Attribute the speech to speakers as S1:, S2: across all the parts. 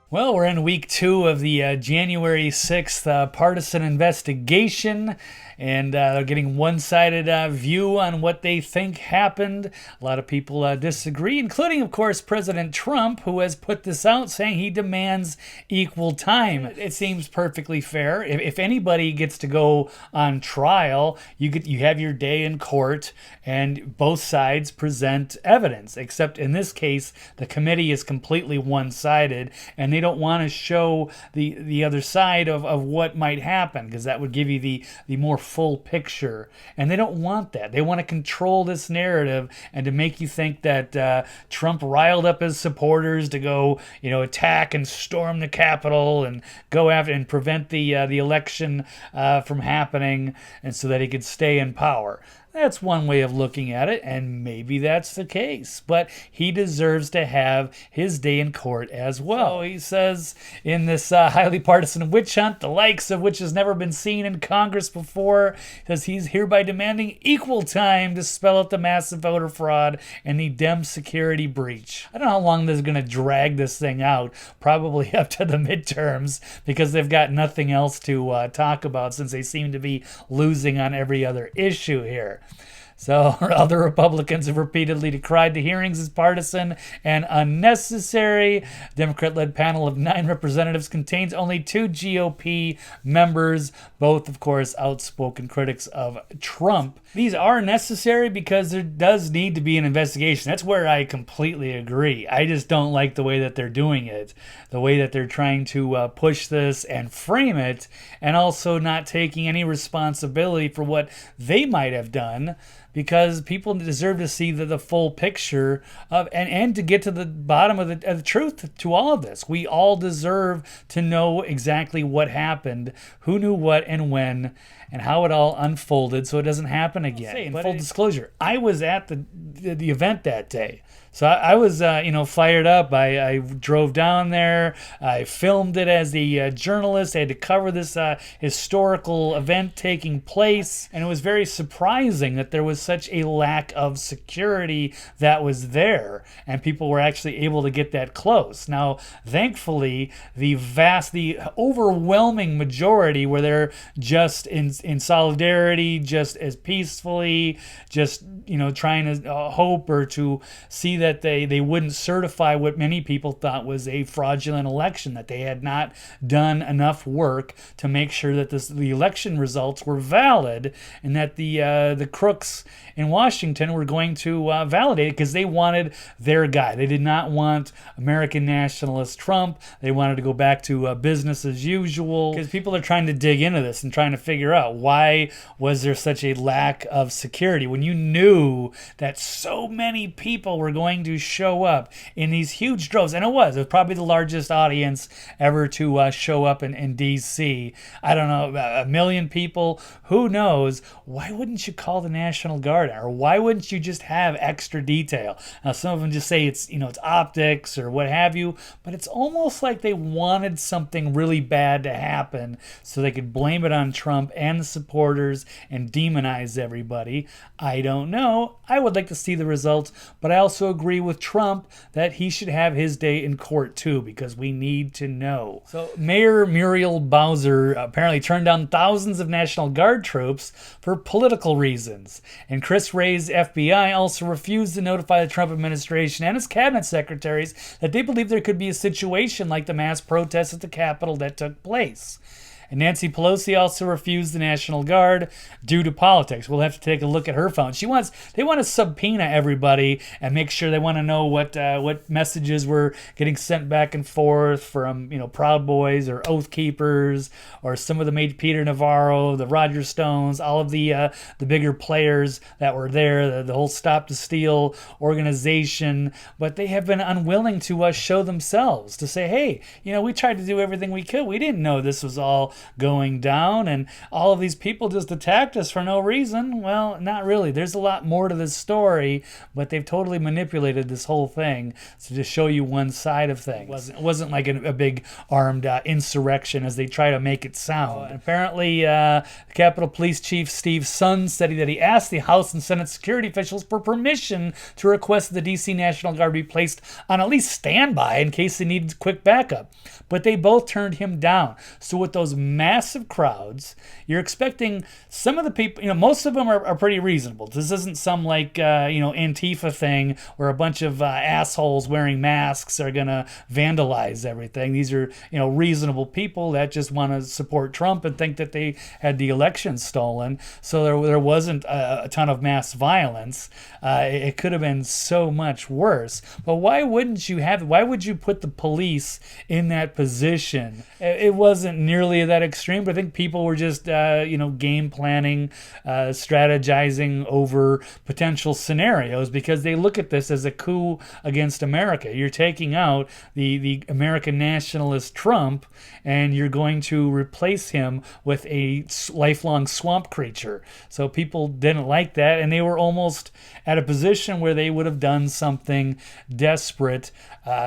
S1: Well, we're in week 2 of the January 6th partisan investigation, and they're getting one-sided view on what they think happened. A lot of people disagree, including, of course, President Trump, who has put this out saying he demands equal time. It seems perfectly fair. If anybody gets to go on trial, you have your day in court, and both sides present evidence, except in this case, the committee is completely one-sided, and they don't want to show the other side of what might happen, because that would give you the more full picture. And they don't want that. They want to control this narrative and to make you think that Trump riled up his supporters to go, attack and storm the Capitol and go after and prevent the election from happening, and so that he could stay in power. That's one way of looking at it, and maybe that's the case. But he deserves to have his day in court as well. So he says in this highly partisan witch hunt, the likes of which has never been seen in Congress before, says he's hereby demanding equal time to spell out the massive voter fraud and the Dem security breach. I don't know how long this is going to drag this thing out, probably up to the midterms, because they've got nothing else to talk about since they seem to be losing on every other issue here. So other Republicans have repeatedly decried the hearings as partisan and unnecessary. Democrat-led panel of 9 representatives contains only 2 GOP members, both, of course, outspoken critics of Trump. These are necessary because there does need to be an investigation. That's where I completely agree. I just don't like the way that they're doing it, the way that they're trying to push this and frame it, and also not taking any responsibility for what they might have done, because people deserve to see the full picture of and to get to the bottom of the truth to all of this. We all deserve to know exactly what happened, who knew what and when, and how it all unfolded so it doesn't happen again. In full disclosure, I was at the event that day. So I was, fired up. I drove down there. I filmed it as the journalist. I had to cover this historical event taking place. And it was very surprising that there was such a lack of security that was there. And people were actually able to get that close. Now, thankfully, the overwhelming majority were there just in solidarity, just as peacefully, just, trying to hope or to see that they wouldn't certify what many people thought was a fraudulent election, that they had not done enough work to make sure that the election results were valid, and that the crooks in Washington were going to validate it because they wanted their guy. They did not want American nationalist Trump. They wanted to go back to business as usual, because people are trying to dig into this and trying to figure out why was there such a lack of security when you knew that so many people were going to show up in these huge droves. And it was probably the largest audience ever to show up in D.C. I don't know, 1 million people. Who knows? Why wouldn't you call the National Guard? Or why wouldn't you just have extra detail? Now, some of them just say it's optics or what have you, but it's almost like they wanted something really bad to happen so they could blame it on Trump and the supporters and demonize everybody. I don't know. I would like to see the results, but I also agree with Trump that he should have his day in court too, because we need to know. So Mayor Muriel Bowser apparently turned down thousands of National Guard troops for political reasons. And Chris Wray's FBI also refused to notify the Trump administration and his cabinet secretaries that they believe there could be a situation like the mass protests at the Capitol that took place. And Nancy Pelosi also refused the National Guard due to politics. We'll have to take a look at her phone. They want to subpoena everybody and make sure they want to know what messages were getting sent back and forth from, Proud Boys or Oath Keepers or some of the Peter Navarro, the Roger Stones, all of the bigger players that were there, the whole Stop the Steal organization. But they have been unwilling to show themselves, to say, hey, we tried to do everything we could. We didn't know this was all going down, and all of these people just attacked us for no reason. Well, not really. There's a lot more to this story, but they've totally manipulated this whole thing to just show you one side of things. It wasn't like a big armed insurrection as they try to make it sound. Apparently, Capitol Police Chief Steve Sund said that he asked the House and Senate security officials for permission to request the D.C. National Guard be placed on at least standby in case they needed quick backup. But they both turned him down. So with those massive crowds, you're expecting some of the people, most of them are pretty reasonable. This isn't some Antifa thing where a bunch of assholes wearing masks are going to vandalize everything. These are, reasonable people that just want to support Trump and think that they had the election stolen. So there wasn't a ton of mass violence. It could have been so much worse. But why wouldn't you why would you put the police in that position? It wasn't nearly that extreme, but I think people were just, game planning, strategizing over potential scenarios because they look at this as a coup against America. You're taking out the American nationalist Trump, and you're going to replace him with a lifelong swamp creature. So people didn't like that, and they were almost at a position where they would have done something desperate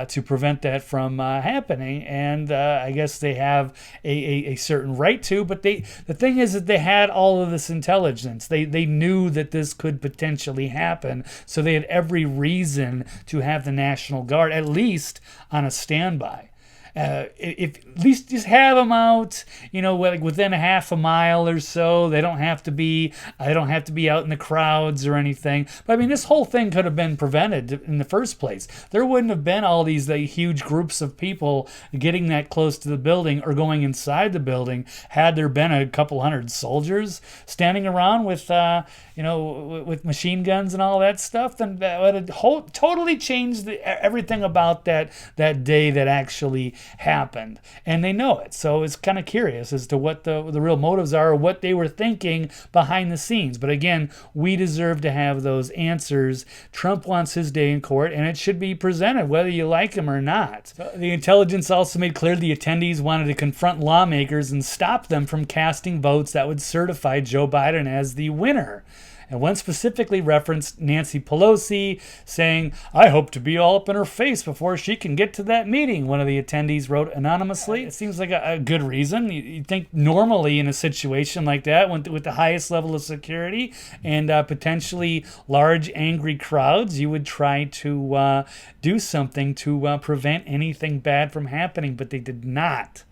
S1: to prevent that from happening. And I guess they have a certain right to, but the thing is that they had all of this intelligence. They knew that this could potentially happen, so they had every reason to have the National Guard at least on a standby. If at least just have them out, like within a half a mile or so. They don't have to be out in the crowds or anything. But I mean, this whole thing could have been prevented in the first place. There wouldn't have been all these huge groups of people getting that close to the building or going inside the building had there been a couple hundred soldiers standing around with with machine guns and all that stuff. Then that would have totally changed everything about that day that actually happened, and they know it. So it's kind of curious as to what the real motives are, or what they were thinking behind the scenes. But again, we deserve to have those answers. Trump wants his day in court, and it should be presented whether you like him or not. The intelligence also made clear the attendees wanted to confront lawmakers and stop them from casting votes that would certify Joe Biden as the winner. And one specifically referenced Nancy Pelosi, saying, "I hope to be all up in her face before she can get to that meeting," one of the attendees wrote anonymously. It seems like a good reason. You'd think normally in a situation like that, with the highest level of security and potentially large angry crowds, you would try to do something to prevent anything bad from happening, but they did not.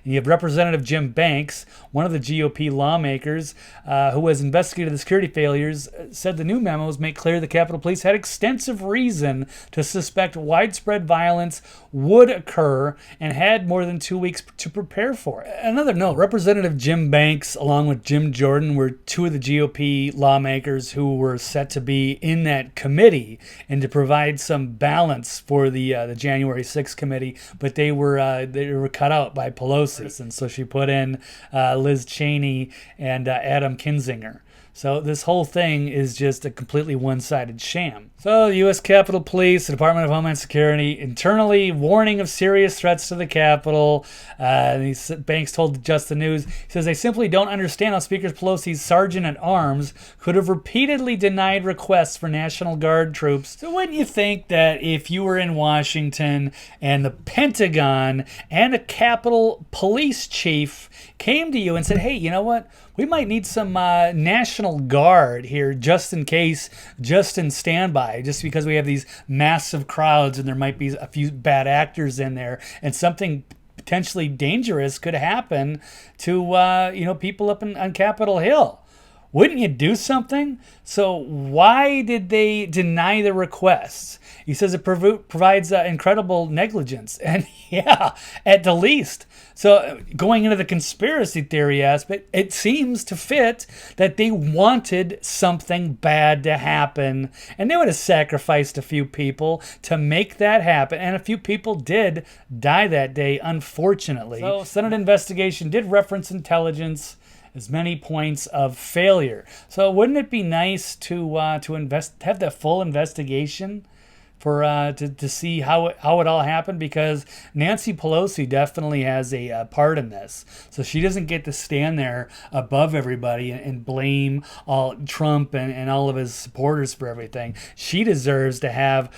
S1: And you have Representative Jim Banks, one of the GOP lawmakers who has investigated the security failures, said the new memos make clear the Capitol Police had extensive reason to suspect widespread violence would occur and had more than 2 weeks to prepare for it. Another note, Representative Jim Banks, along with Jim Jordan, were two of the GOP lawmakers who were set to be in that committee and to provide some balance for the January 6th committee, but they were cut out by Pelosi. And so she put in Liz Cheney and Adam Kinzinger. So this whole thing is just a completely one-sided sham. So the U.S. Capitol Police, the Department of Homeland Security, internally warning of serious threats to the Capitol. Banks told Just the News, he says, "They simply don't understand how Speaker Pelosi's sergeant-at-arms could have repeatedly denied requests for National Guard troops." So wouldn't you think that if you were in Washington and the Pentagon and a Capitol Police chief came to you and said, "Hey, you know what? We might need some National Guard here just in case, just in standby, just because we have these massive crowds and there might be a few bad actors in there and something potentially dangerous could happen to people up on Capitol Hill." Wouldn't you do something? So why did they deny the requests? He says it provides incredible negligence. And yeah, at the least. So going into the conspiracy theory aspect, it seems to fit that they wanted something bad to happen. And they would have sacrificed a few people to make that happen. And a few people did die that day, unfortunately. So Senate investigation did reference intelligence as many points of failure. So wouldn't it be nice to have the full investigation for to see how it all happened, because Nancy Pelosi definitely has a part in this. So she doesn't get to stand there above everybody and blame all Trump and all of his supporters for everything. She deserves to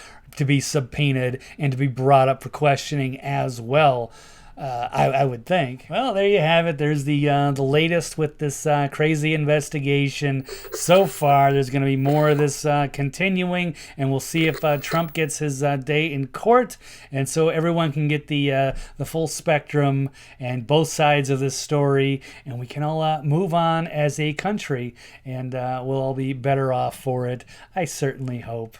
S1: be subpoenaed and to be brought up for questioning as well. I would think. Well, there you have it. There's the latest with this crazy investigation so far. There's going to be more of this continuing, and we'll see if Trump gets his day in court, and so everyone can get the full spectrum and both sides of this story, and we can all move on as a country, and we'll all be better off for it. I certainly hope.